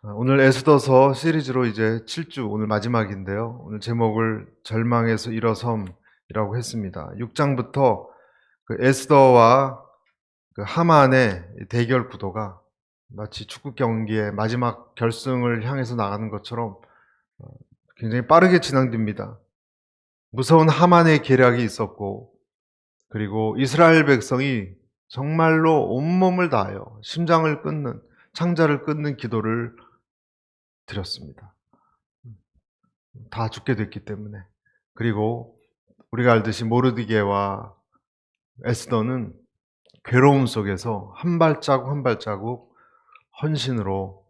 오늘 에스더서 시리즈로 이제 7주 오늘 마지막인데요. 오늘 제목을 절망에서 일어섬이라고 했습니다. 6장부터 그 에스더와 그 하만의 대결 구도가 마치 축구 경기의 마지막 결승을 향해서 나가는 것처럼 굉장히 빠르게 진행됩니다. 무서운 하만의 계략이 있었고, 그리고 이스라엘 백성이 정말로 온몸을 다하여 심장을 끊는, 창자를 끊는 기도를 드렸습니다. 다 죽게 됐기 때문에. 그리고 우리가 알듯이 모르드게와 에스더는 괴로움 속에서 한 발자국 한 발자국 헌신으로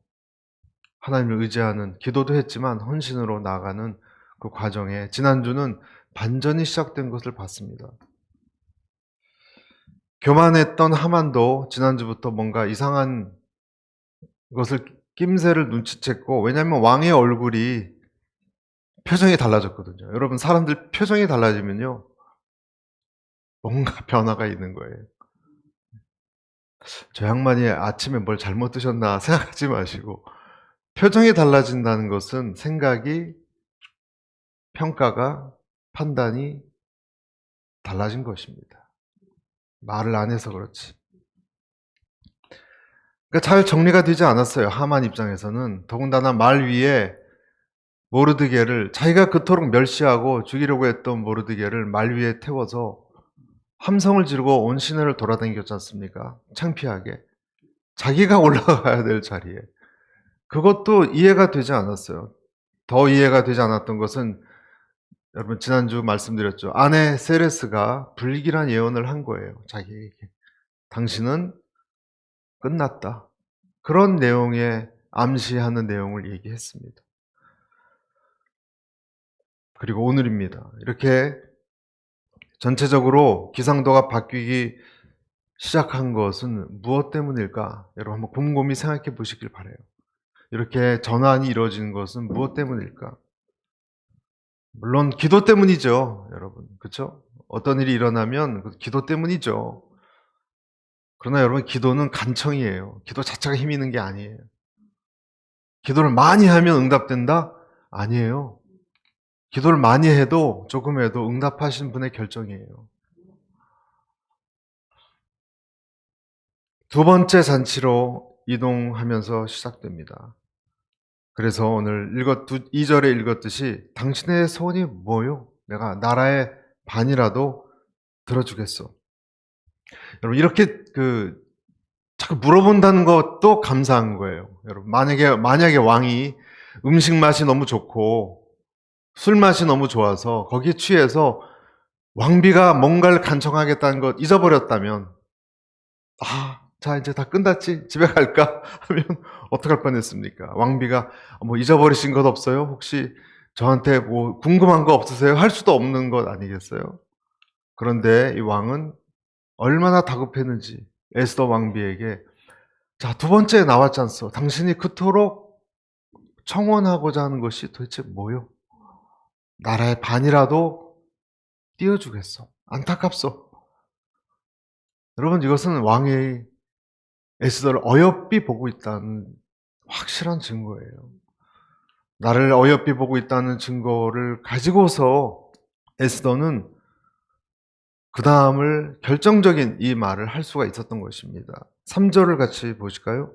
하나님을 의지하는, 기도도 했지만 헌신으로 나아가는 그 과정에 지난주는 반전이 시작된 것을 봤습니다. 교만했던 하만도 지난주부터 뭔가 이상한 것을, 낌새를 눈치챘고, 왜냐하면 왕의 얼굴이 표정이 달라졌거든요. 여러분, 사람들 표정이 달라지면요 뭔가 변화가 있는 거예요. 저 양반이 아침에 뭘 잘못 드셨나 생각하지 마시고, 표정이 달라진다는 것은 생각이, 평가가, 판단이 달라진 것입니다. 말을 안 해서 그렇지. 그러니까 잘 정리가 되지 않았어요. 하만 입장에서는. 더군다나 말 위에 모르드게를, 자기가 그토록 멸시하고 죽이려고 했던 모르드게를 말 위에 태워서 함성을 지르고 온 시내를 돌아다녔지 않습니까? 창피하게. 자기가 올라가야 될 자리에. 그것도 이해가 되지 않았어요. 더 이해가 되지 않았던 것은, 여러분 지난주 말씀드렸죠. 아내 세레스가 불길한 예언을 한 거예요. 자기에게. 당신은 끝났다. 그런 내용의, 암시하는 내용을 얘기했습니다. 그리고 오늘입니다. 이렇게 전체적으로 기상도가 바뀌기 시작한 것은 무엇 때문일까? 여러분 한번 곰곰이 생각해 보시길 바라요. 이렇게 전환이 이루어지는 것은 무엇 때문일까? 물론 기도 때문이죠, 여러분. 그렇죠? 어떤 일이 일어나면 기도 때문이죠. 그러나 여러분, 기도는 간청이에요. 기도 자체가 힘이 있는 게 아니에요. 기도를 많이 하면 응답된다? 아니에요. 기도를 많이 해도, 조금 해도 응답하신 분의 결정이에요. 두 번째 잔치로 이동하면서 시작됩니다. 그래서 오늘 2절에 읽었듯이 당신의 소원이 뭐요? 내가 나라의 반이라도 들어주겠소. 여러분, 이렇게 자꾸 물어본다는 것도 감사한 거예요. 여러분, 만약에 왕이 음식 맛이 너무 좋고 술 맛이 너무 좋아서 거기에 취해서 왕비가 뭔가를 간청하겠다는 것 잊어버렸다면, 자, 이제 다 끝났지? 집에 갈까? 하면 어떡할 뻔했습니까? 왕비가 뭐 잊어버리신 것 없어요? 혹시 저한테 뭐 궁금한 거 없으세요? 할 수도 없는 것 아니겠어요? 그런데 이 왕은 얼마나 다급했는지 에스더 왕비에게, 자, 두 번째 나왔지 않소? 당신이 그토록 청원하고자 하는 것이 도대체 뭐요? 나라의 반이라도 띄워주겠소. 안타깝소. 여러분, 이것은 왕이 에스더를 어여삐 보고 있다는 확실한 증거예요. 나를 어여삐 보고 있다는 증거를 가지고서 에스더는 그 다음을, 결정적인 이 말을 할 수가 있었던 것입니다. 3절을 같이 보실까요?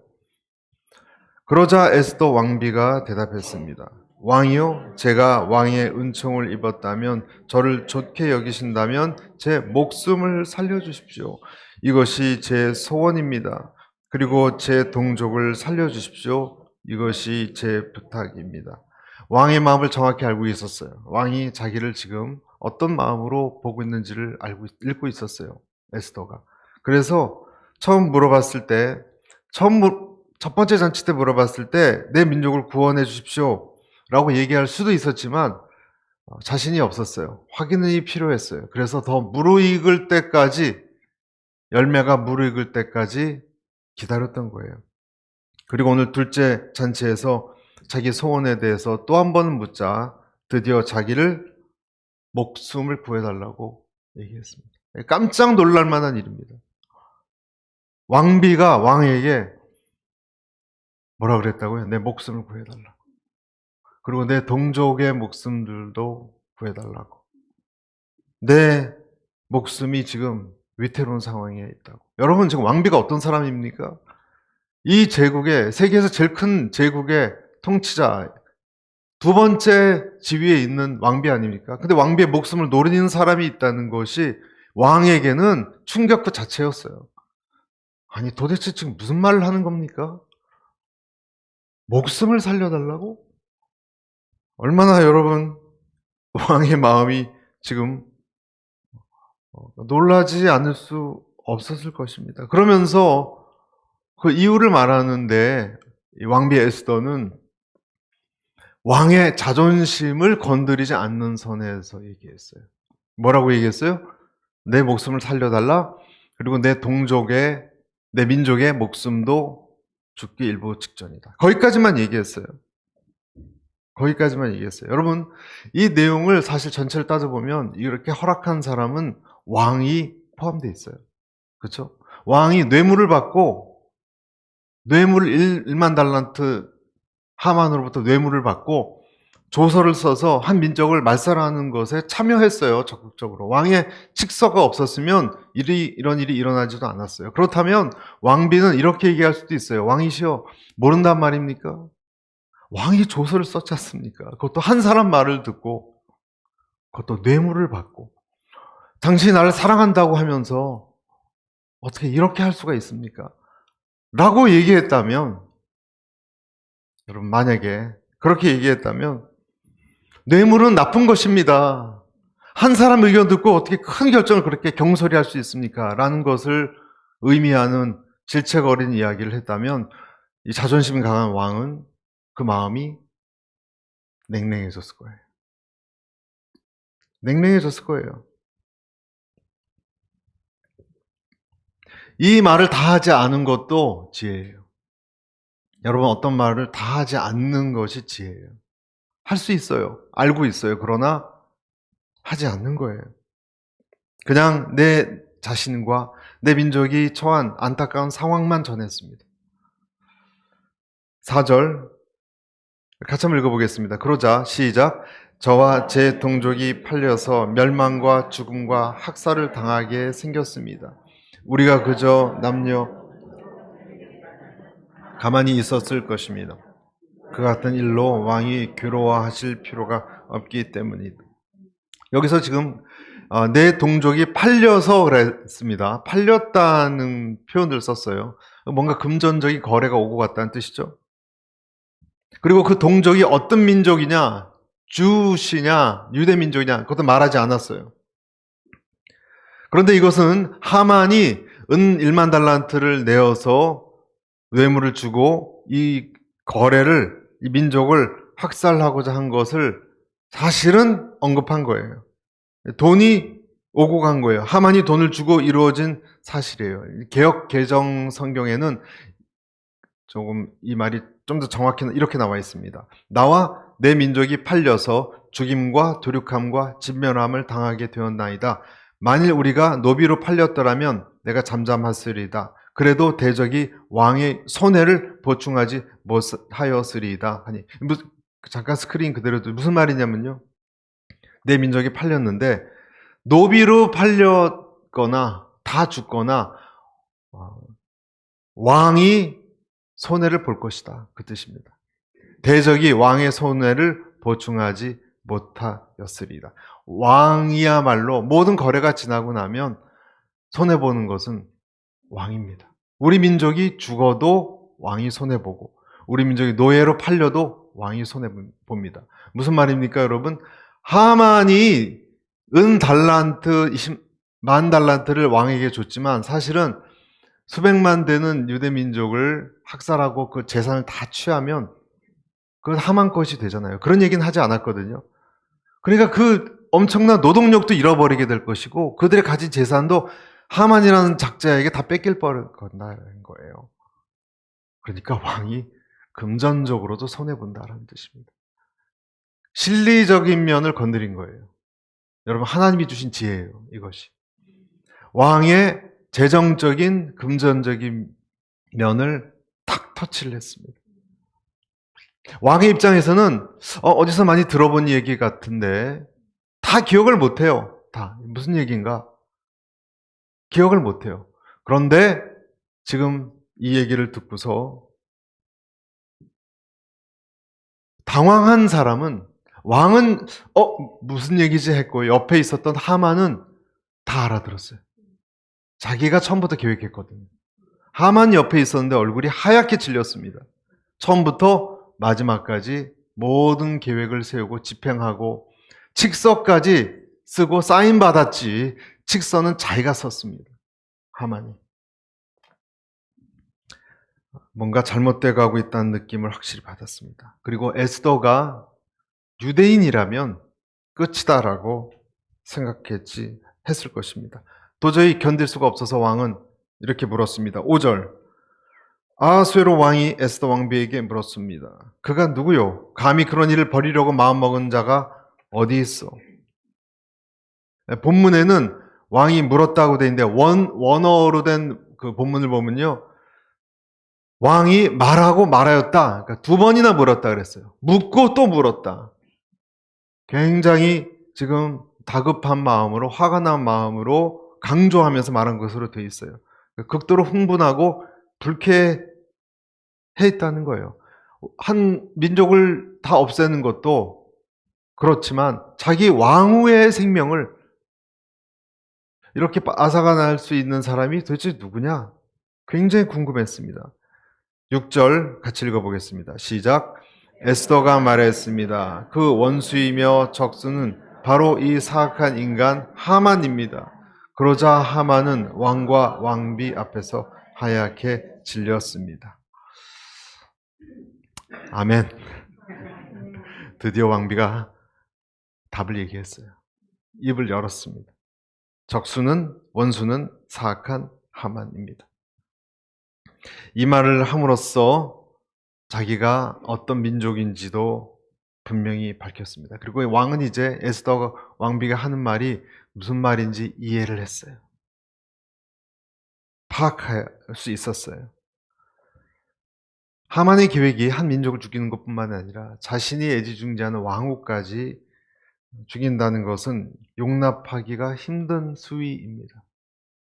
그러자 에스더 왕비가 대답했습니다. 왕이요, 제가 왕의 은총을 입었다면, 저를 좋게 여기신다면 제 목숨을 살려주십시오. 이것이 제 소원입니다. 그리고 제 동족을 살려주십시오. 이것이 제 부탁입니다. 왕의 마음을 정확히 알고 있었어요. 왕이 자기를 지금 어떤 마음으로 보고 있는지를 읽고 있었어요, 에스더가. 그래서 처음 물어봤을 때, 첫 번째 잔치 때 물어봤을 때 내 민족을 구원해 주십시오 라고 얘기할 수도 있었지만 자신이 없었어요. 확인이 필요했어요. 그래서 더 무르익을 때까지, 열매가 무르익을 때까지 기다렸던 거예요. 그리고 오늘 둘째 잔치에서 자기 소원에 대해서 또 한 번 묻자 드디어 자기를, 목숨을 구해달라고 얘기했습니다. 깜짝 놀랄 만한 일입니다. 왕비가 왕에게 뭐라 그랬다고요? 내 목숨을 구해달라고. 그리고 내 동족의 목숨들도 구해달라고. 내 목숨이 지금 위태로운 상황에 있다고. 여러분, 지금 왕비가 어떤 사람입니까? 이 제국의, 세계에서 제일 큰 제국의 통치자, 두 번째 지위에 있는 왕비 아닙니까? 근데 왕비의 목숨을 노리는 사람이 있다는 것이 왕에게는 충격 그 자체였어요. 아니, 도대체 지금 무슨 말을 하는 겁니까? 목숨을 살려달라고? 얼마나 여러분, 왕의 마음이 지금 놀라지 않을 수 없었을 것입니다. 그러면서 그 이유를 말하는데 이 왕비 에스더는 왕의 자존심을 건드리지 않는 선에서 얘기했어요. 뭐라고 얘기했어요? 내 목숨을 살려달라. 그리고 내 동족의, 내 민족의 목숨도 죽기 일보 직전이다. 거기까지만 얘기했어요. 거기까지만 얘기했어요. 여러분, 이 내용을 사실 전체를 따져보면 이렇게 허락한 사람은 왕이 포함되어 있어요. 그렇죠? 왕이 뇌물을 받고, 뇌물을 1만 달란트 하만으로부터 뇌물을 받고 조서를 써서 한 민족을 말살하는 것에 참여했어요. 적극적으로. 왕의 칙서가 없었으면 이런 일이 일어나지도 않았어요. 그렇다면 왕비는 이렇게 얘기할 수도 있어요. 왕이시여, 모른단 말입니까? 왕이 조서를 썼지 않습니까? 그것도 한 사람 말을 듣고, 그것도 뇌물을 받고, 당신이 나를 사랑한다고 하면서 어떻게 이렇게 할 수가 있습니까? 라고 얘기했다면, 여러분, 만약에 그렇게 얘기했다면 뇌물은 나쁜 것입니다. 한 사람 의견 듣고 어떻게 큰 결정을 그렇게 경솔히 할 수 있습니까? 라는 것을 의미하는 질책 어린 이야기를 했다면 이 자존심이 강한 왕은 그 마음이 냉랭해졌을 거예요. 냉랭해졌을 거예요. 이 말을 다 하지 않은 것도 지혜예요. 여러분, 어떤 말을 다 하지 않는 것이 지혜예요. 할 수 있어요. 알고 있어요. 그러나 하지 않는 거예요. 그냥 내 자신과 내 민족이 처한 안타까운 상황만 전했습니다. 4절 같이 한번 읽어보겠습니다. 그러자 시작. 저와 제 동족이 팔려서 멸망과 죽음과 학살을 당하게 생겼습니다. 우리가 그저 남녀 가만히 있었을 것입니다. 그 같은 일로 왕이 괴로워하실 필요가 없기 때문이다. 여기서 지금 내 동족이 팔려서 그랬습니다. 팔렸다는 표현을 썼어요. 뭔가 금전적인 거래가 오고 갔다는 뜻이죠. 그리고 그 동족이 어떤 민족이냐, 주시냐, 유대 민족이냐, 그것도 말하지 않았어요. 그런데 이것은 하만이 은 1만 달란트를 내어서 뇌물을 주고 이 거래를, 이 민족을 학살하고자 한 것을 사실은 언급한 거예요. 돈이 오고 간 거예요. 하만이 돈을 주고 이루어진 사실이에요. 개역 개정 성경에는 조금 이 말이 좀 더 정확히 이렇게 나와 있습니다. 나와 내 민족이 팔려서 죽임과 도륙함과 진멸함을 당하게 되었나이다. 만일 우리가 노비로 팔렸더라면 내가 잠잠하으리이다. 그래도 대적이 왕의 손해를 보충하지 못하였으리이다. 하니 잠깐 스크린 그대로 무슨 말이냐면요. 내 민족이 팔렸는데 노비로 팔렸거나 다 죽거나 왕이 손해를 볼 것이다. 그 뜻입니다. 대적이 왕의 손해를 보충하지 못하였으리이다. 왕이야말로 모든 거래가 지나고 나면 손해보는 것은 왕입니다. 우리 민족이 죽어도 왕이 손해보고 우리 민족이 노예로 팔려도 왕이 손해봅니다. 무슨 말입니까, 여러분? 하만이 은 달란트, 20만 달란트를 왕에게 줬지만 사실은 수백만 되는 유대 민족을 학살하고 그 재산을 다 취하면 그건 하만 것이 되잖아요. 그런 얘기는 하지 않았거든요. 그러니까 그 엄청난 노동력도 잃어버리게 될 것이고 그들의 가진 재산도 하만이라는 작자에게 다 뺏길 뻔한다는 거예요. 그러니까 왕이 금전적으로도 손해본다라는 뜻입니다. 실리적인 면을 건드린 거예요. 여러분, 하나님이 주신 지혜예요, 이것이. 왕의 재정적인, 금전적인 면을 탁 터치를 했습니다. 왕의 입장에서는 어디서 많이 들어본 얘기 같은데 다 기억을 못해요. 다 무슨 얘기인가? 기억을 못해요. 그런데 지금 이 얘기를 듣고서 당황한 사람은, 왕은 무슨 얘기지 했고 옆에 있었던 하만은 다 알아들었어요. 자기가 처음부터 계획했거든요. 하만 옆에 있었는데 얼굴이 하얗게 질렸습니다. 처음부터 마지막까지 모든 계획을 세우고 집행하고 칙서까지 쓰고 사인 받았지, 칙서는 자기가 썼습니다. 하만이. 뭔가 잘못돼 가고 있다는 느낌을 확실히 받았습니다. 그리고 에스더가 유대인이라면 끝이다라고 했을 것입니다. 도저히 견딜 수가 없어서 왕은 이렇게 물었습니다. 5절. 아수에로 왕이 에스더 왕비에게 물었습니다. 그가 누구요? 감히 그런 일을 벌이려고 마음먹은 자가 어디 있어? 본문에는 왕이 물었다고 돼 있는데 원어로 된 그 본문을 보면요, 왕이 말하고 말하였다. 그러니까 두 번이나 물었다 그랬어요. 묻고 또 물었다. 굉장히 지금 다급한 마음으로, 화가 난 마음으로 강조하면서 말한 것으로 되어 있어요. 극도로 흥분하고 불쾌해 있다는 거예요. 한 민족을 다 없애는 것도 그렇지만 자기 왕후의 생명을 이렇게 앗아갈 수 있는 사람이 도대체 누구냐? 굉장히 궁금했습니다. 6절 같이 읽어보겠습니다. 시작. 에스더가 말했습니다. 그 원수이며 적수는 바로 이 사악한 인간 하만입니다. 그러자 하만은 왕과 왕비 앞에서 하얗게 질렸습니다. 아멘. 드디어 왕비가 답을 얘기했어요. 입을 열었습니다. 원수는 사악한 하만입니다. 이 말을 함으로써 자기가 어떤 민족인지도 분명히 밝혔습니다. 그리고 왕은 이제 에스더 왕비가 하는 말이 무슨 말인지 이해를 했어요. 파악할 수 있었어요. 하만의 계획이 한 민족을 죽이는 것뿐만 아니라 자신이 애지중지하는 왕후까지 죽인다는 것은 용납하기가 힘든 수위입니다.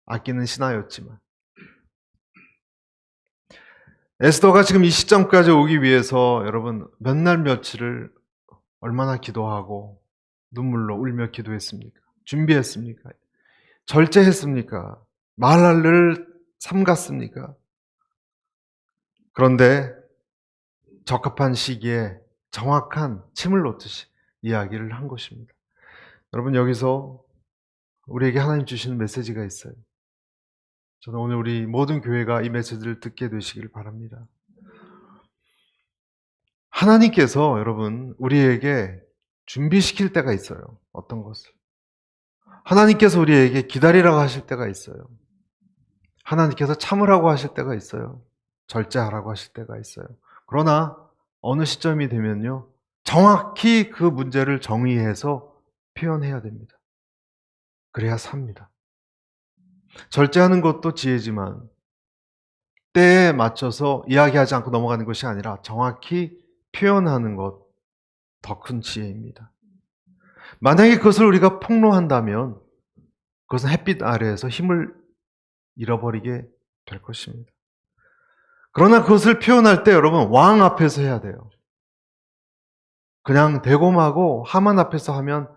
아끼는 신하였지만. 에스더가 지금 이 시점까지 오기 위해서 여러분 몇 날 며칠을 얼마나 기도하고 눈물로 울며 기도했습니까? 준비했습니까? 절제했습니까? 말할를 삼갔습니까? 그런데 적합한 시기에 정확한 침을 놓듯이 이야기를 한 것입니다. 여러분, 여기서 우리에게 하나님 주시는 메시지가 있어요. 저는 오늘 우리 모든 교회가 이 메시지를 듣게 되시길 바랍니다. 하나님께서 여러분 우리에게 준비시킬 때가 있어요. 어떤 것을. 하나님께서 우리에게 기다리라고 하실 때가 있어요. 하나님께서 참으라고 하실 때가 있어요. 절제하라고 하실 때가 있어요. 그러나 어느 시점이 되면요, 정확히 그 문제를 정의해서 표현해야 됩니다. 그래야 삽니다. 절제하는 것도 지혜지만 때에 맞춰서 이야기하지 않고 넘어가는 것이 아니라 정확히 표현하는 것, 더 큰 지혜입니다. 만약에 그것을 우리가 폭로한다면 그것은 햇빛 아래에서 힘을 잃어버리게 될 것입니다. 그러나 그것을 표현할 때 여러분 왕 앞에서 해야 돼요. 그냥 대곰하고 하만 앞에서 하면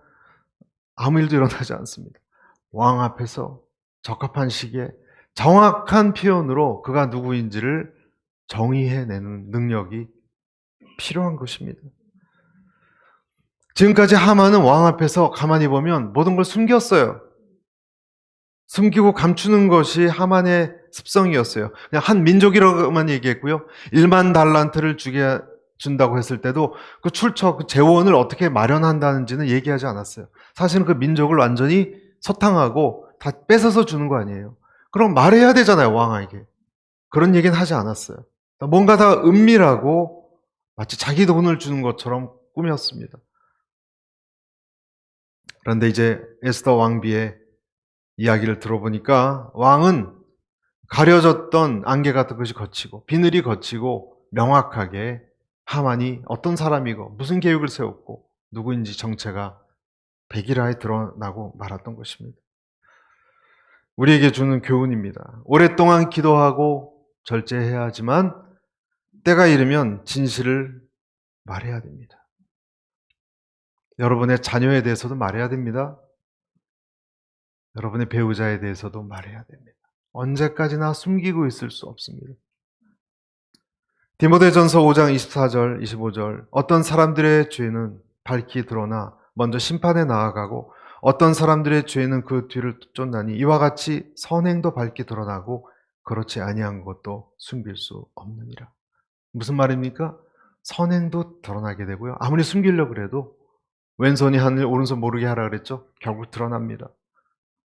아무 일도 일어나지 않습니다. 왕 앞에서 적합한 시기에 정확한 표현으로 그가 누구인지를 정의해내는 능력이 필요한 것입니다. 지금까지 하만은 왕 앞에서 가만히 보면 모든 걸 숨겼어요. 숨기고 감추는 것이 하만의 습성이었어요. 그냥 한 민족이라고만 얘기했고요. 1만 달란트를 준다고 했을 때도 그 출처, 그 재원을 어떻게 마련한다는지는 얘기하지 않았어요. 사실은 그 민족을 완전히 소탕하고 다 뺏어서 주는 거 아니에요. 그럼 말해야 되잖아요, 왕에게. 그런 얘기는 하지 않았어요. 뭔가 다 은밀하고 마치 자기 돈을 주는 것처럼 꾸몄습니다. 그런데 이제 에스더 왕비의 이야기를 들어보니까 왕은 가려졌던 안개 같은 것이 걷히고 비늘이 걷히고 명확하게 하만이 어떤 사람이고 무슨 계획을 세웠고 누구인지 정체가 백일하에 드러나고 말았던 것입니다. 우리에게 주는 교훈입니다. 오랫동안 기도하고 절제해야 하지만 때가 이르면 진실을 말해야 됩니다. 여러분의 자녀에 대해서도 말해야 됩니다. 여러분의 배우자에 대해서도 말해야 됩니다. 언제까지나 숨기고 있을 수 없습니다. 디모데전서 5장 24절, 25절 어떤 사람들의 죄는 밝히 드러나 먼저 심판에 나아가고 어떤 사람들의 죄는 그 뒤를 쫓나니 이와 같이 선행도 밝히 드러나고 그렇지 아니한 것도 숨길 수 없느니라. 무슨 말입니까? 선행도 드러나게 되고요. 아무리 숨기려고 그래도 왼손이 하늘 오른손 모르게 하라 그랬죠? 결국 드러납니다.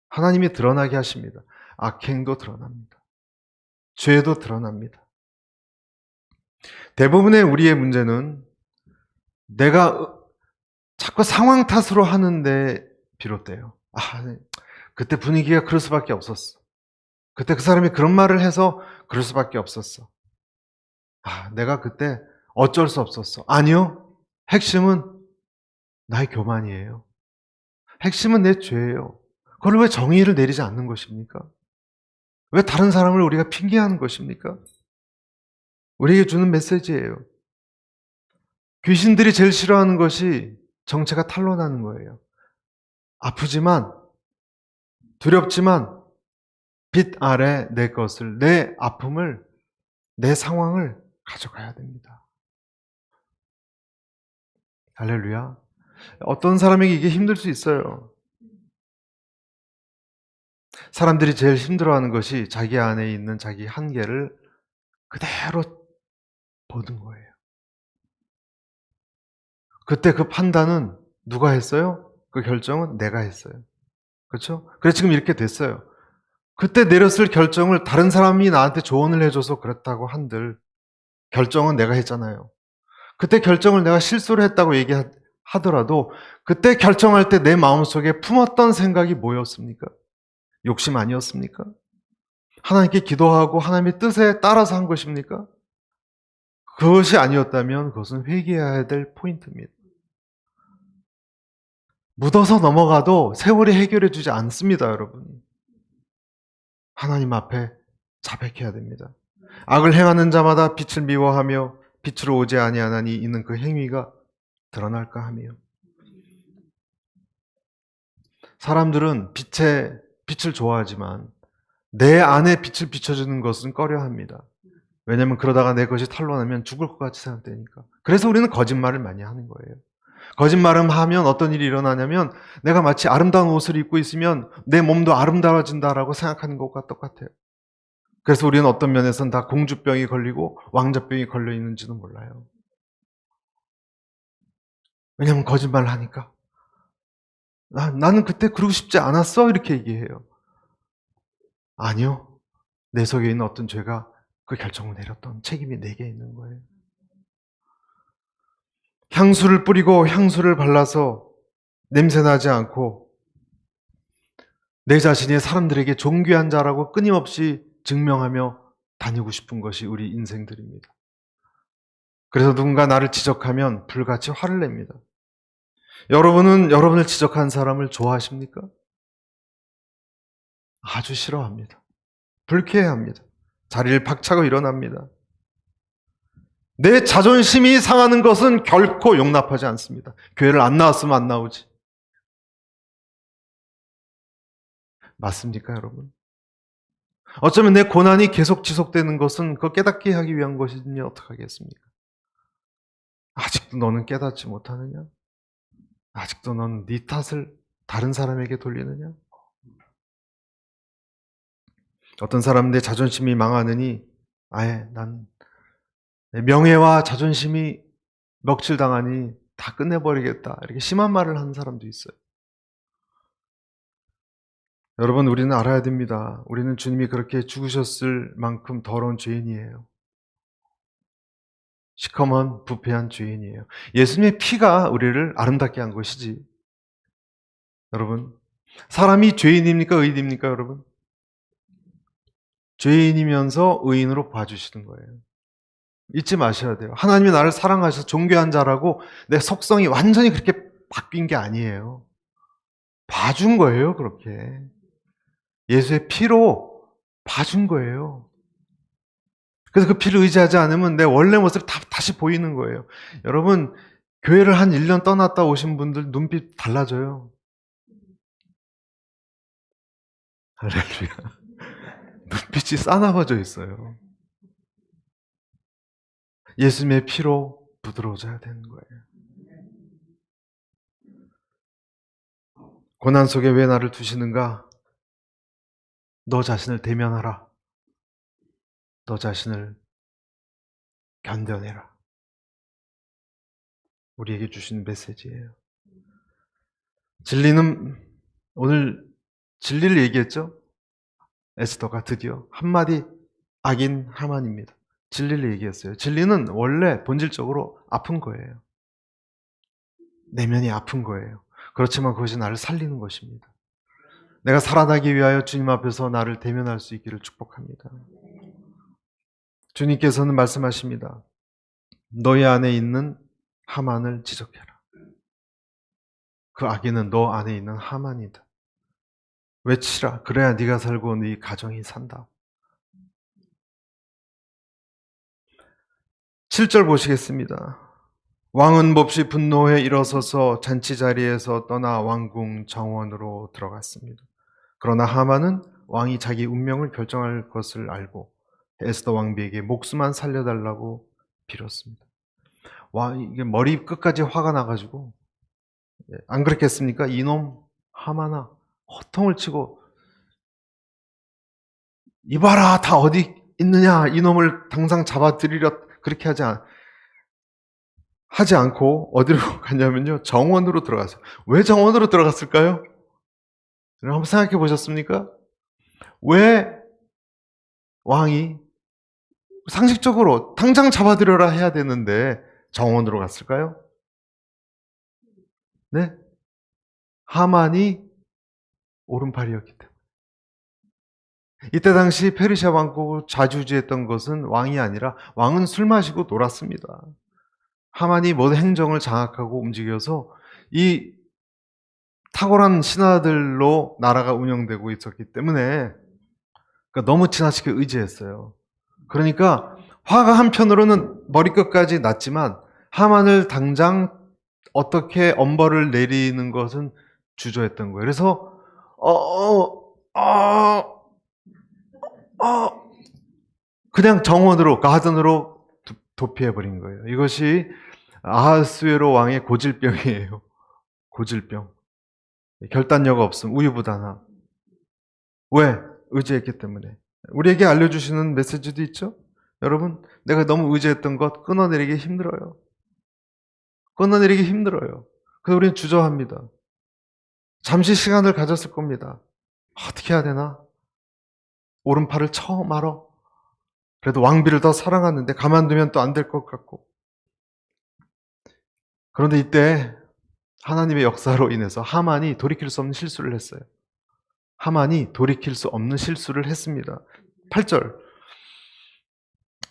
하나님이 드러나게 하십니다. 악행도 드러납니다. 죄도 드러납니다. 대부분의 우리의 문제는 내가 자꾸 상황 탓으로 하는데 비롯돼요. 그때 분위기가 그럴 수밖에 없었어. 그때 그 사람이 그런 말을 해서 그럴 수밖에 없었어. 내가 그때 어쩔 수 없었어. 아니요. 핵심은 나의 교만이에요. 핵심은 내 죄예요. 그걸 왜 정의를 내리지 않는 것입니까? 왜 다른 사람을 우리가 핑계하는 것입니까? 우리에게 주는 메시지예요. 귀신들이 제일 싫어하는 것이 정체가 탄로나는 거예요. 아프지만, 두렵지만 빛 아래 내 것을, 내 아픔을, 내 상황을 가져가야 됩니다. 할렐루야. 어떤 사람에게 이게 힘들 수 있어요. 사람들이 제일 힘들어하는 것이 자기 안에 있는 자기 한계를 그대로 보는 거예요. 그때 그 판단은 누가 했어요? 그 결정은 내가 했어요. 그렇죠? 그래서 지금 이렇게 됐어요. 그때 내렸을 결정을 다른 사람이 나한테 조언을 해줘서 그렇다고 한들 결정은 내가 했잖아요. 그때 결정을 내가 실수를 했다고 얘기하더라도 그때 결정할 때 내 마음속에 품었던 생각이 뭐였습니까? 욕심 아니었습니까? 하나님께 기도하고 하나님의 뜻에 따라서 한 것입니까? 그것이 아니었다면 그것은 회개해야 될 포인트입니다. 묻어서 넘어가도 세월이 해결해 주지 않습니다, 여러분. 하나님 앞에 자백해야 됩니다. 악을 행하는 자마다 빛을 미워하며 빛으로 오지 아니하나니 이는 그 행위가 드러날까 하며. 사람들은 빛을 좋아하지만 내 안에 빛을 비춰주는 것은 꺼려합니다. 왜냐하면 그러다가 내 것이 탄로나면 죽을 것 같이 생각되니까. 그래서 우리는 거짓말을 많이 하는 거예요. 거짓말을 하면 어떤 일이 일어나냐면 내가 마치 아름다운 옷을 입고 있으면 내 몸도 아름다워진다라고 생각하는 것과 똑같아요. 그래서 우리는 어떤 면에서는 다 공주병이 걸리고 왕자병이 걸려 있는지도 몰라요. 왜냐하면 거짓말을 하니까. 나는 그때 그러고 싶지 않았어? 이렇게 얘기해요. 아니요. 내 속에 있는 어떤 죄가 그 결정을 내렸던 책임이 내게 있는 거예요. 향수를 뿌리고 향수를 발라서 냄새나지 않고 내 자신이 사람들에게 존귀한 자라고 끊임없이 증명하며 다니고 싶은 것이 우리 인생들입니다. 그래서 누군가 나를 지적하면 불같이 화를 냅니다. 여러분은 여러분을 지적한 사람을 좋아하십니까? 아주 싫어합니다. 불쾌해합니다. 자리를 박차고 일어납니다. 내 자존심이 상하는 것은 결코 용납하지 않습니다. 교회를 안 나왔으면 안 나오지. 맞습니까, 여러분? 어쩌면 내 고난이 계속 지속되는 것은 그걸 깨닫게 하기 위한 것이니 어떡하겠습니까? 아직도 너는 깨닫지 못하느냐? 아직도 너는 네 탓을 다른 사람에게 돌리느냐? 어떤 사람들의 자존심이 망하느니 아예 난 내 명예와 자존심이 먹칠당하니 다 끝내버리겠다. 이렇게 심한 말을 하는 사람도 있어요. 여러분, 우리는 알아야 됩니다. 우리는 주님이 그렇게 죽으셨을 만큼 더러운 죄인이에요. 시커먼 부패한 죄인이에요. 예수님의 피가 우리를 아름답게 한 것이지. 여러분, 사람이 죄인입니까? 의인입니까? 여러분? 죄인이면서 의인으로 봐주시는 거예요. 잊지 마셔야 돼요. 하나님이 나를 사랑하셔서 존귀한 자라고 내 속성이 완전히 그렇게 바뀐 게 아니에요. 봐준 거예요, 그렇게. 예수의 피로 봐준 거예요. 그래서 그 피를 의지하지 않으면 내 원래 모습이 다시 보이는 거예요. 여러분, 교회를 한 1년 떠났다 오신 분들 눈빛 달라져요. 할렐루야. 눈빛이 싸나워져 있어요. 예수님의 피로 부드러워져야 되는 거예요. 고난 속에 왜 나를 두시는가? 너 자신을 대면하라. 너 자신을 견뎌내라. 우리에게 주신 메시지예요. 진리는, 오늘 진리를 얘기했죠? 에스더가 드디어 한마디 악인 하만입니다. 진리를 얘기했어요. 진리는 원래 본질적으로 아픈 거예요. 내면이 아픈 거예요. 그렇지만 그것이 나를 살리는 것입니다. 내가 살아나기 위하여 주님 앞에서 나를 대면할 수 있기를 축복합니다. 주님께서는 말씀하십니다. 너희 안에 있는 하만을 지적해라. 그 악인은 너 안에 있는 하만이다. 외치라. 그래야 네가 살고 네 가정이 산다. 7절 보시겠습니다. 왕은 몹시 분노해 일어서서 잔치 자리에서 떠나 왕궁 정원으로 들어갔습니다. 그러나 하만은 왕이 자기 운명을 결정할 것을 알고 에스더 왕비에게 목숨만 살려달라고 빌었습니다. 이게 머리 끝까지 화가 나가지고, 안 그랬겠습니까? 이놈 하만아, 호통을 치고 이봐라, 다 어디 있느냐, 이놈을 당장 잡아들이려, 그렇게 하지 않고 어디로 갔냐면요, 정원으로 들어갔어요. 왜 정원으로 들어갔을까요? 한번 생각해 보셨습니까? 왜 왕이 상식적으로 당장 잡아들여라 해야 되는데 정원으로 갔을까요? 네? 하만이 오른팔이었기 때문에. 이때 당시 페르시아 왕국을 좌지우지했던 것은 왕이 아니라, 왕은 술 마시고 놀았습니다. 하만이 모든 행정을 장악하고 움직여서 이 탁월한 신하들로 나라가 운영되고 있었기 때문에, 그러니까 너무 지나치게 의지했어요. 그러니까 화가 한편으로는 머리끝까지 났지만 하만을 당장 어떻게 엄벌을 내리는 것은 주저했던 거예요. 그래서 그냥 정원으로, 가든으로 도피해버린 거예요. 이것이 아하스웨로 왕의 고질병이에요. 고질병. 결단력 없음, 우유부단함. 왜? 의지했기 때문에. 우리에게 알려주시는 메시지도 있죠? 여러분, 내가 너무 의지했던 것 끊어내리기 힘들어요. 끊어내리기 힘들어요. 그래서 우리는 주저합니다. 잠시 시간을 가졌을 겁니다. 어떻게 해야 되나? 오른팔을 쳐 말어. 그래도 왕비를 더 사랑하는데 가만두면 또 안 될 것 같고. 그런데 이때 하나님의 역사로 인해서 하만이 돌이킬 수 없는 실수를 했어요. 하만이 돌이킬 수 없는 실수를 했습니다. 8절.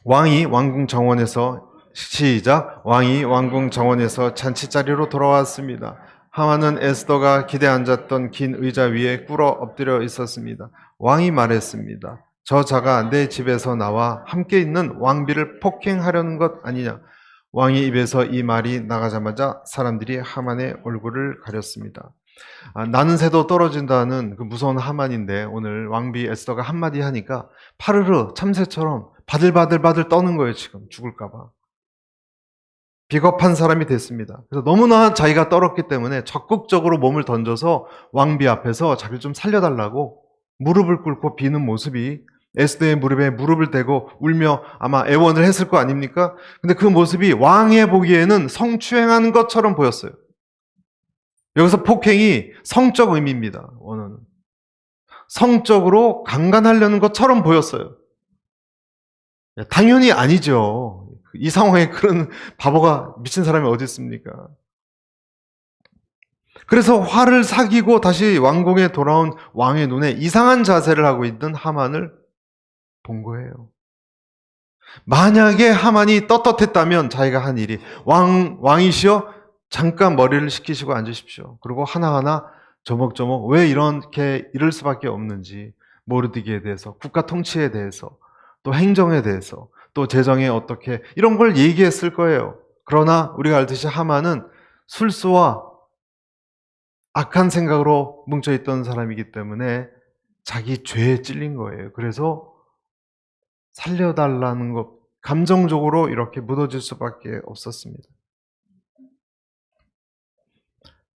왕이 왕궁 정원에서, 시작. 왕이 왕궁 정원에서 잔치자리로 돌아왔습니다. 하만은 에스더가 기대 앉았던 긴 의자 위에 꿇어 엎드려 있었습니다. 왕이 말했습니다. 저 자가 내 집에서 나와 함께 있는 왕비를 폭행하려는 것 아니냐. 왕의 입에서 이 말이 나가자마자 사람들이 하만의 얼굴을 가렸습니다. 나는 새도 떨어진다는 그 무서운 하만인데, 오늘 왕비 에스더가 한마디 하니까 파르르 참새처럼 바들바들 떠는 거예요. 지금 죽을까봐. 비겁한 사람이 됐습니다. 그래서 너무나 자기가 떨었기 때문에 적극적으로 몸을 던져서 왕비 앞에서 자기를 좀 살려달라고 무릎을 꿇고 비는 모습이, 에스더의 무릎에 무릎을 대고 울며 아마 애원을 했을 거 아닙니까? 근데 그 모습이 왕의 보기에는 성추행하는 것처럼 보였어요. 여기서 폭행이 성적 의미입니다. 원어는. 성적으로 강간하려는 것처럼 보였어요. 당연히 아니죠. 이 상황에 그런 바보가, 미친 사람이 어디 있습니까? 그래서 화를 사귀고 다시 왕궁에 돌아온 왕의 눈에 이상한 자세를 하고 있던 하만을 본 거예요. 만약에 하만이 떳떳했다면 자기가 한 일이 왕이시여 잠깐 머리를 식히시고 앉으십시오. 그리고 하나하나 조목조목 왜 이렇게 이럴 수밖에 없는지 모르드기에 대해서 국가 통치에 대해서 또 행정에 대해서 또 재정에 어떻게 이런 걸 얘기했을 거예요. 그러나 우리가 알듯이 하만은 술수와 악한 생각으로 뭉쳐있던 사람이기 때문에 자기 죄에 찔린 거예요. 그래서 살려달라는 것, 감정적으로 이렇게 묻어질 수밖에 없었습니다.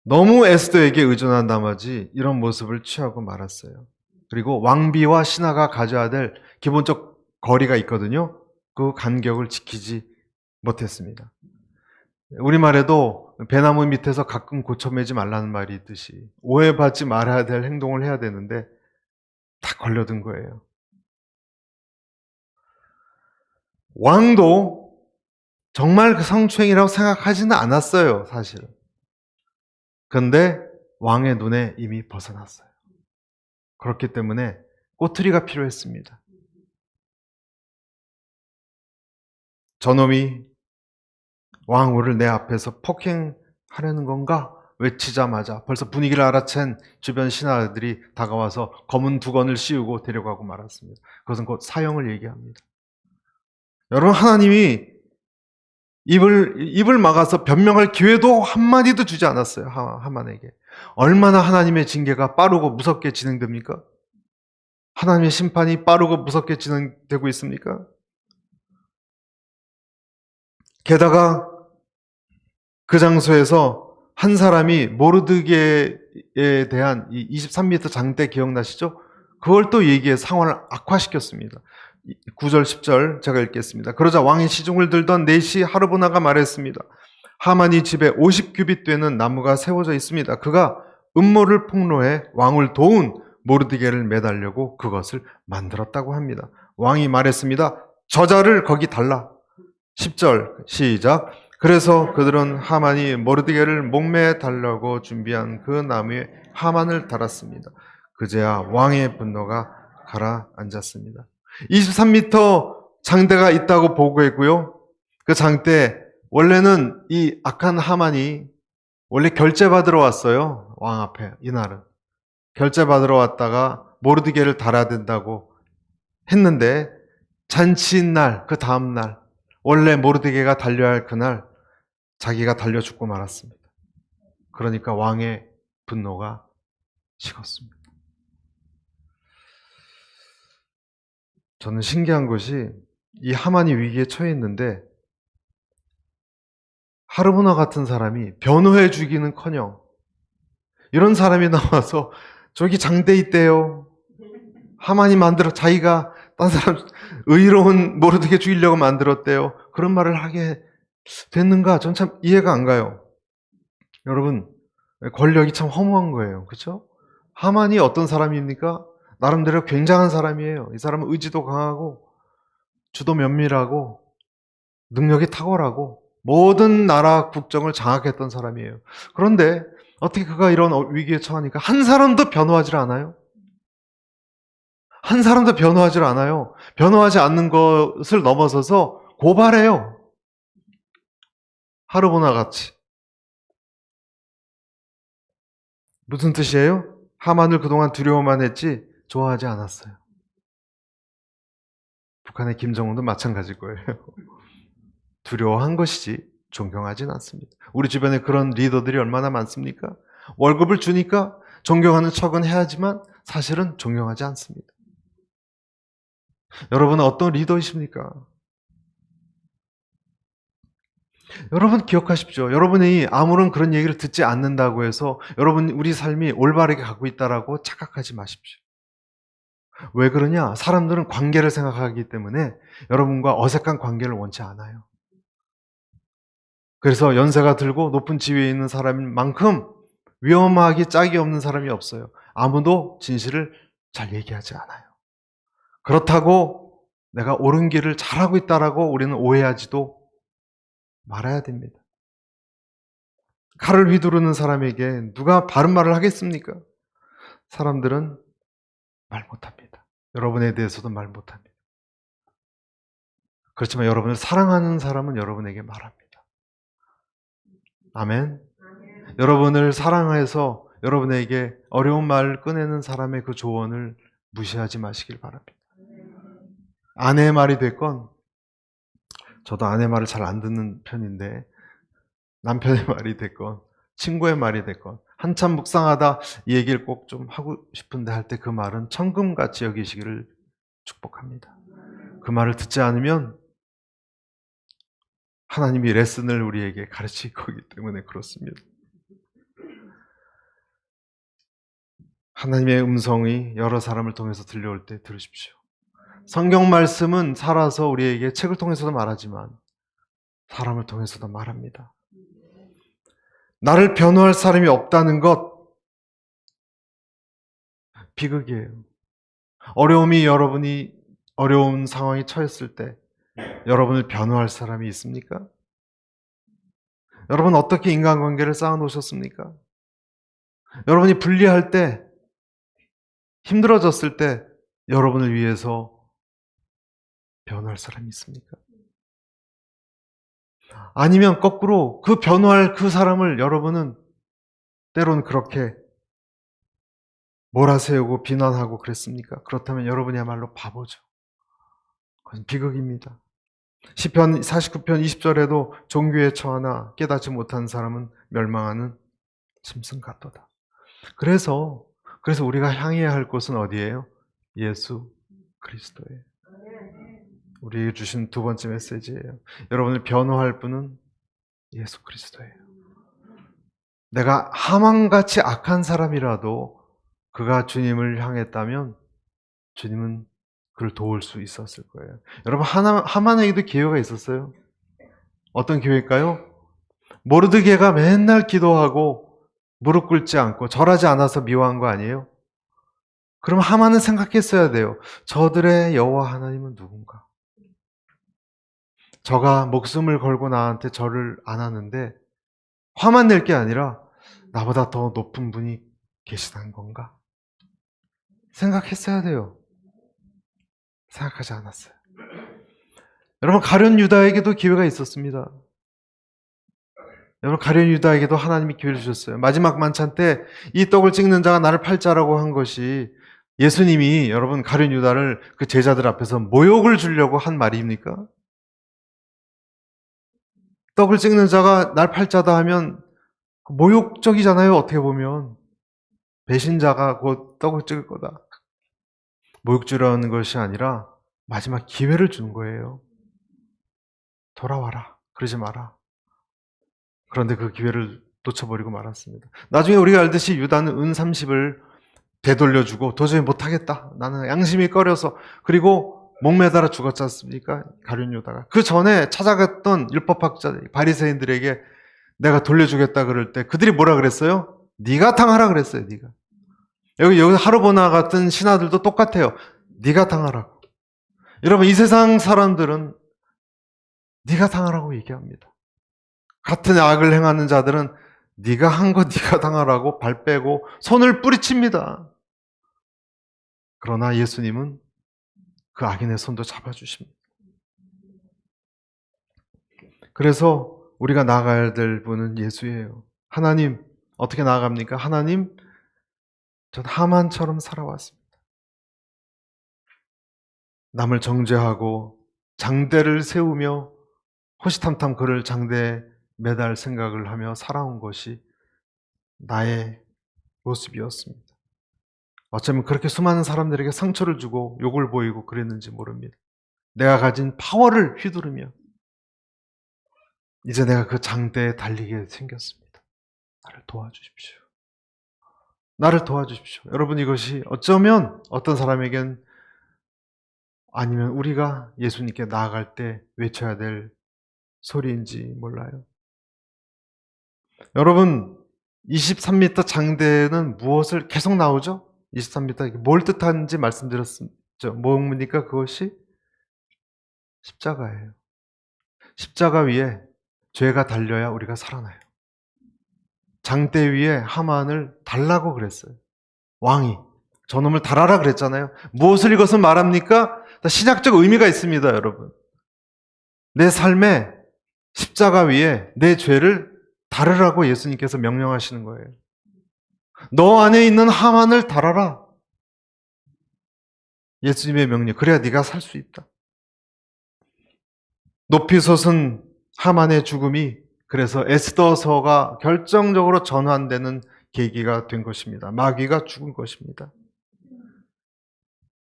너무 에스더에게 의존한 나머지 이런 모습을 취하고 말았어요. 그리고 왕비와 신하가 가져야 될 기본적 거리가 있거든요. 그 간격을 지키지 못했습니다. 우리말에도 배나무 밑에서 가끔 고쳐매지 말라는 말이 있듯이 오해받지 말아야 될 행동을 해야 되는데 다 걸려든 거예요. 왕도 정말 그 성추행이라고 생각하지는 않았어요, 사실. 그런데 왕의 눈에 이미 벗어났어요. 그렇기 때문에 꼬투리가 필요했습니다. 저놈이 왕후를 내 앞에서 폭행하려는 건가? 외치자마자 벌써 분위기를 알아챈 주변 신하들이 다가와서 검은 두건을 씌우고 데려가고 말았습니다. 그것은 곧 사형을 얘기합니다. 여러분, 하나님이 입을 막아서 변명할 기회도 한마디도 주지 않았어요. 하만에게. 얼마나 하나님의 징계가 빠르고 무섭게 진행됩니까? 하나님의 심판이 빠르고 무섭게 진행되고 있습니까? 게다가 그 장소에서 한 사람이 모르드게에 대한 이 23m 장대 기억나시죠? 그걸 또 얘기해 상황을 악화시켰습니다. 9절 10절 제가 읽겠습니다. 그러자 왕이 시중을 들던 네시 하르보나가 말했습니다. 하만이 집에 50규빗 되는 나무가 세워져 있습니다. 그가 음모를 폭로해 왕을 도운 모르드게를 매달려고 그것을 만들었다고 합니다. 왕이 말했습니다. 저자를 거기 달라. 10절 시작. 그래서 그들은 하만이 모르드게를 목매에 달라고 준비한 그 나무에 하만을 달았습니다. 그제야 왕의 분노가 가라앉았습니다. 23m 장대가 있다고 보고했고요. 그 장대 원래는 이 악한 하만이 원래 결제받으러 왔어요. 왕 앞에 이날은. 결제받으러 왔다가 모르드게를 달아야 된다고 했는데 잔치날 그 다음날 원래 모르드게가 달려야 할 그날 자기가 달려 죽고 말았습니다. 그러니까 왕의 분노가 식었습니다. 저는 신기한 것이 이 하만이 위기에 처해 있는데 하르보나 같은 사람이 변호해 주기는커녕 이런 사람이 나와서 저기 장대 있대요. 하만이 자기가 딴 사람 의로운 모르드게 죽이려고 만들었대요. 그런 말을 하게 됐는가? 전 참 이해가 안 가요. 여러분, 권력이 참 허무한 거예요. 그렇죠? 하만이 어떤 사람입니까? 나름대로 굉장한 사람이에요. 이 사람은 의지도 강하고 주도 면밀하고 능력이 탁월하고 모든 나라 국정을 장악했던 사람이에요. 그런데 어떻게 그가 이런 위기에 처하니까 한 사람도 변호하지 않아요? 한 사람도 변호하지 않아요. 변호하지 않는 것을 넘어서서 고발해요. 하르보나 같이. 무슨 뜻이에요? 하만을 그동안 두려워만 했지 좋아하지 않았어요. 북한의 김정은도 마찬가지일 거예요. 두려워한 것이지 존경하진 않습니다. 우리 주변에 그런 리더들이 얼마나 많습니까? 월급을 주니까 존경하는 척은 해야지만 사실은 존경하지 않습니다. 여러분은 어떤 리더이십니까? 여러분 기억하십시오. 여러분이 아무런 그런 얘기를 듣지 않는다고 해서 여러분 우리 삶이 올바르게 가고 있다라고 착각하지 마십시오. 왜 그러냐? 사람들은 관계를 생각하기 때문에 여러분과 어색한 관계를 원치 않아요. 그래서 연세가 들고 높은 지위에 있는 사람인 만큼 위험하기 짝이 없는 사람이 없어요. 아무도 진실을 잘 얘기하지 않아요. 그렇다고 내가 옳은 길을 잘하고 있다라고 우리는 오해하지도 말아야 됩니다. 칼을 휘두르는 사람에게 누가 바른 말을 하겠습니까? 사람들은 말 못합니다. 여러분에 대해서도 말 못합니다. 그렇지만 여러분을 사랑하는 사람은 여러분에게 말합니다. 아멘. 여러분을 사랑해서 여러분에게 어려운 말을 꺼내는 사람의 그 조언을 무시하지 마시길 바랍니다. 아내의 말이 됐건, 저도 아내 말을 잘 안 듣는 편인데, 남편의 말이 됐건, 친구의 말이 됐건, 한참 묵상하다 이 얘기를 꼭 좀 하고 싶은데 할 때 그 말은 천금같이 여기시기를 축복합니다. 그 말을 듣지 않으면 하나님이 레슨을 우리에게 가르칠 거기 때문에 그렇습니다. 하나님의 음성이 여러 사람을 통해서 들려올 때 들으십시오. 성경 말씀은 살아서 우리에게 책을 통해서도 말하지만 사람을 통해서도 말합니다. 나를 변호할 사람이 없다는 것 비극이에요. 여러분이 어려운 상황에 처했을 때 여러분을 변호할 사람이 있습니까? 여러분 어떻게 인간관계를 쌓아놓으셨습니까? 여러분이 불리할 때, 힘들어졌을 때 여러분을 위해서 변호할 사람이 있습니까? 아니면 거꾸로 그 변호할 그 사람을 여러분은 때로는 그렇게 몰아세우고 비난하고 그랬습니까? 그렇다면 여러분이야말로 바보죠. 그건 비극입니다. 시편 49편 20절에도 종교에 처하나 깨닫지 못한 사람은 멸망하는 짐승 같도다. 그래서 우리가 향해야 할 곳은 어디예요? 예수 그리스도예요. 우리에게 주신 두 번째 메시지예요. 여러분을 변호할 분은 예수 그리스도예요. 내가 하만같이 악한 사람이라도 그가 주님을 향했다면 주님은 그를 도울 수 있었을 거예요. 여러분 하만에게도 기회가 있었어요. 어떤 기회일까요? 모르드게가 맨날 기도하고 무릎 꿇지 않고 절하지 않아서 미워한 거 아니에요? 그럼 하만은 생각했어야 돼요. 저들의 여호와 하나님은 누군가? 저가 목숨을 걸고 나한테 절을 안 하는데 화만 낼 게 아니라 나보다 더 높은 분이 계시다는 건가? 생각했어야 돼요. 생각하지 않았어요. 여러분 가룟 유다에게도 기회가 있었습니다. 여러분 가룟 유다에게도 하나님이 기회를 주셨어요. 마지막 만찬 때 이 떡을 찍는 자가 나를 팔자라고 한 것이 예수님이 여러분 가룟 유다를 그 제자들 앞에서 모욕을 주려고 한 말입니까? 떡을 찍는 자가 날 팔자다 하면 모욕적이잖아요. 어떻게 보면 배신자가 곧 떡을 찍을 거다. 모욕 주려는 것이 아니라 마지막 기회를 주는 거예요. 돌아와라. 그러지 마라. 그런데 그 기회를 놓쳐버리고 말았습니다. 나중에 우리가 알듯이 유다는 은 30을 되돌려주고 도저히 못하겠다. 나는 양심이 꺼려서. 그리고 목매달아 죽었지 않습니까? 가룟 유다가. 그 전에 찾아갔던 율법학자 바리새인들에게 내가 돌려주겠다 그럴 때 그들이 뭐라 그랬어요? 네가 당하라 그랬어요. 네가. 여기 하르보나 같은 신하들도 똑같아요. 네가 당하라고. 여러분 이 세상 사람들은 네가 당하라고 얘기합니다. 같은 악을 행하는 자들은 네가 한 거 네가 당하라고 발 빼고 손을 뿌리칩니다. 그러나 예수님은 그 악인의 손도 잡아주십니다. 그래서 우리가 나아가야 될 분은 예수예요. 하나님 어떻게 나아갑니까? 하나님 전 하만처럼 살아왔습니다. 남을 정죄하고 장대를 세우며 호시탐탐 그를 장대에 매달 생각을 하며 살아온 것이 나의 모습이었습니다. 어쩌면 그렇게 수많은 사람들에게 상처를 주고 욕을 보이고 그랬는지 모릅니다. 내가 가진 파워를 휘두르며 이제 내가 그 장대에 달리게 생겼습니다. 나를 도와주십시오. 나를 도와주십시오. 여러분 이것이 어쩌면 어떤 사람에겐 아니면 우리가 예수님께 나아갈 때 외쳐야 될 소리인지 몰라요. 여러분 23m 장대는 무엇을 계속 나오죠? 23m 뭘 뜻하는지 말씀드렸죠. 뭡니까 그것이? 십자가예요. 십자가 위에 죄가 달려야 우리가 살아나요. 장대 위에 하만을 달라고 그랬어요. 왕이 저놈을 달아라 그랬잖아요. 무엇을 이것은 말합니까? 신학적 의미가 있습니다, 여러분. 내 삶에 십자가 위에 내 죄를 달으라고 예수님께서 명령하시는 거예요. 너 안에 있는 하만을 달아라. 예수님의 명령. 그래야 네가 살 수 있다. 높이 솟은 하만의 죽음이 그래서 에스더서가 결정적으로 전환되는 계기가 된 것입니다. 마귀가 죽은 것입니다.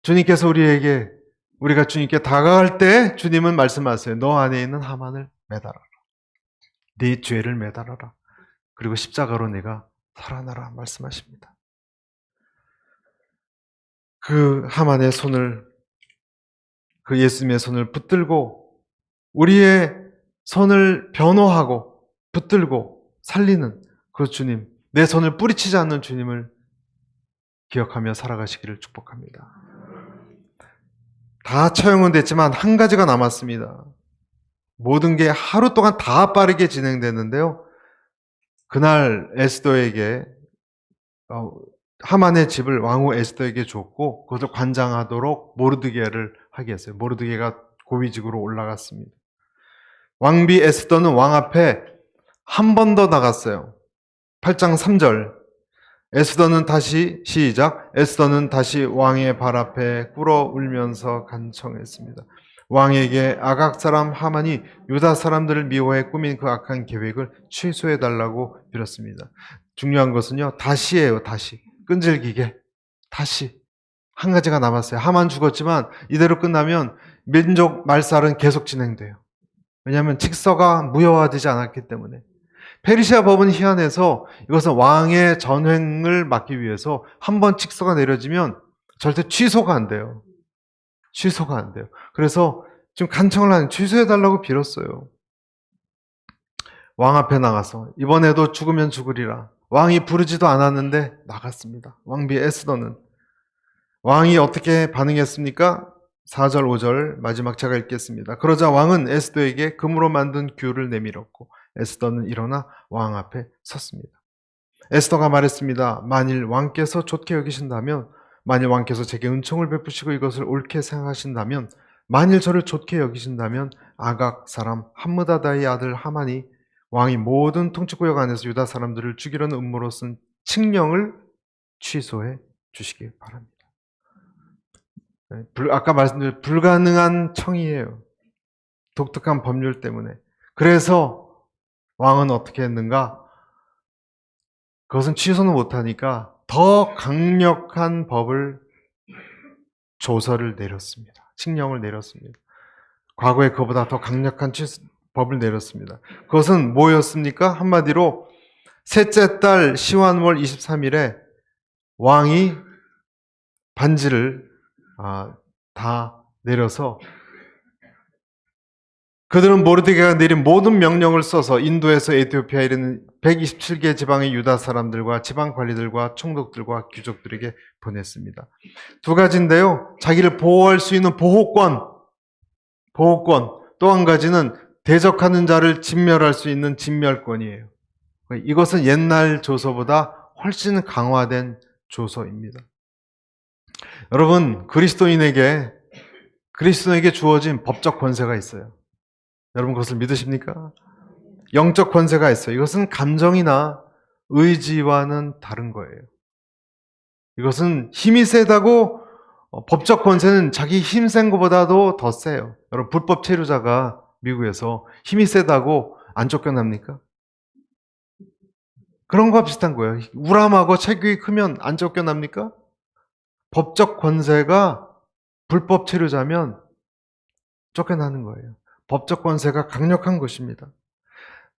주님께서 우리가 주님께 다가갈 때 주님은 말씀하세요. 너 안에 있는 하만을 매달아라. 네 죄를 매달아라. 그리고 십자가로 내가 살아나라 말씀하십니다. 그 하만의 손을, 그 예수님의 손을 붙들고 우리의 손을 변호하고 붙들고 살리는 그 주님, 내 손을 뿌리치지 않는 주님을 기억하며 살아가시기를 축복합니다. 다 처형은 됐지만 한 가지가 남았습니다. 모든 게 하루 동안 다 빠르게 진행됐는데요. 그날 에스더에게 하만의 집을 왕후 에스더에게 줬고 그것을 관장하도록 모르드게를 하게 했어요. 모르드게가 고위직으로 올라갔습니다. 왕비 에스더는 왕 앞에 한 번 더 나갔어요. 8장 3절. 에스더는 다시 왕의 발 앞에 꿇어 울면서 간청했습니다. 왕에게 아각 사람 하만이 유다 사람들을 미워해 꾸민 그 악한 계획을 취소해달라고 빌었습니다. 중요한 것은요, 다시예요, 다시. 끈질기게. 다시. 한 가지가 남았어요. 하만 죽었지만 이대로 끝나면 민족 말살은 계속 진행돼요. 왜냐하면 직서가 무효화되지 않았기 때문에. 페르시아 법은 희한해서 이것은 왕의 전횡을 막기 위해서 한 번 직서가 내려지면 절대 취소가 안 돼요. 취소가 안 돼요. 그래서 좀 간청을 하는 취소해달라고 빌었어요. 왕 앞에 나가서 이번에도 죽으면 죽으리라. 왕이 부르지도 않았는데 나갔습니다. 왕비 에스더는. 왕이 어떻게 반응했습니까? 4절 5절 마지막 제가 읽겠습니다. 그러자 왕은 에스더에게 금으로 만든 귤을 내밀었고 에스더는 일어나 왕 앞에 섰습니다. 에스더가 말했습니다. 만일 왕께서 제게 은총을 베푸시고 이것을 옳게 생각하신다면, 만일 저를 좋게 여기신다면 아각 사람 함므다다의 아들 하만이 왕이 모든 통치구역 안에서 유다 사람들을 죽이려는 음모로 쓴 칙령을 취소해 주시기 바랍니다. 아까 말씀드린 불가능한 청이에요. 독특한 법률 때문에. 그래서 왕은 어떻게 했는가? 그것은 취소는 못하니까 더 강력한 조서를 내렸습니다. 칙령을 내렸습니다. 과거에 그보다 더 강력한 법을 내렸습니다. 그것은 뭐였습니까? 한마디로 셋째 달 시완월 23일에 왕이 반지를 다 내려서 그들은 모르드게가 내린 모든 명령을 써서 인도에서 에티오피아에 이르는 127개 지방의 유다 사람들과 지방 관리들과 총독들과 귀족들에게 보냈습니다. 두 가지인데요. 자기를 보호할 수 있는 보호권, 또 한 가지는 대적하는 자를 진멸할 수 있는 진멸권이에요. 이것은 옛날 조서보다 훨씬 강화된 조서입니다. 여러분, 그리스도인에게 주어진 법적 권세가 있어요. 여러분 그것을 믿으십니까? 영적 권세가 있어요. 이것은 감정이나 의지와는 다른 거예요. 이것은 힘이 세다고 법적 권세는 자기 힘 센 것보다도 더 세요. 여러분 불법 체류자가 미국에서 힘이 세다고 안 쫓겨납니까? 그런 거와 비슷한 거예요. 우람하고 체격이 크면 안 쫓겨납니까? 법적 권세가 불법 체류자면 쫓겨나는 거예요. 법적 권세가 강력한 것입니다.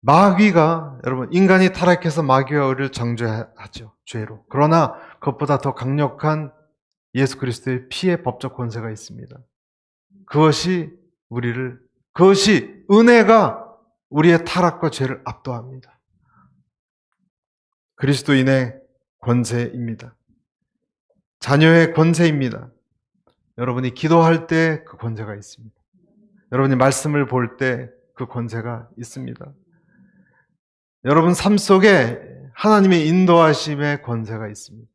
마귀가, 여러분, 인간이 타락해서 마귀와 우리를 정죄하죠. 죄로. 그러나 그것보다 더 강력한 예수 그리스도의 피의 법적 권세가 있습니다. 그것이 은혜가 우리의 타락과 죄를 압도합니다. 그리스도인의 권세입니다. 자녀의 권세입니다. 여러분이 기도할 때 그 권세가 있습니다. 여러분이 말씀을 볼 때 그 권세가 있습니다. 여러분 삶 속에 하나님의 인도하심의 권세가 있습니다.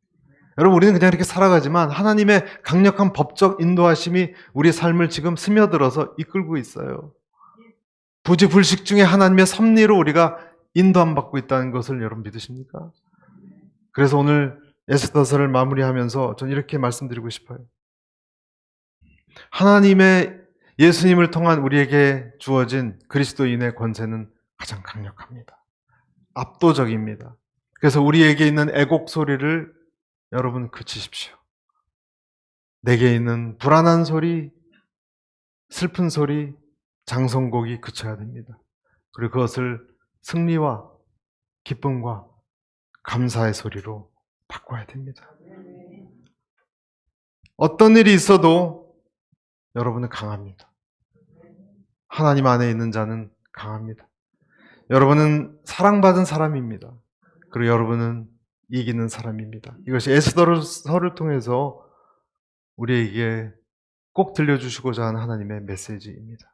여러분 우리는 그냥 이렇게 살아가지만 하나님의 강력한 법적 인도하심이 우리 삶을 지금 스며들어서 이끌고 있어요. 부지불식 중에 하나님의 섭리로 우리가 인도함 받고 있다는 것을 여러분 믿으십니까? 그래서 오늘 에스더서를 마무리하면서 저는 이렇게 말씀드리고 싶어요. 하나님의 예수님을 통한 우리에게 주어진 그리스도인의 권세는 가장 강력합니다. 압도적입니다. 그래서 우리에게 있는 애곡 소리를 여러분 그치십시오. 내게 있는 불안한 소리, 슬픈 소리, 장성곡이 그쳐야 됩니다. 그리고 그것을 승리와 기쁨과 감사의 소리로 바꿔야 됩니다. 어떤 일이 있어도 여러분은 강합니다. 하나님 안에 있는 자는 강합니다. 여러분은 사랑받은 사람입니다. 그리고 여러분은 이기는 사람입니다. 이것이 에스더서를 통해서 우리에게 꼭 들려주시고자 하는 하나님의 메시지입니다.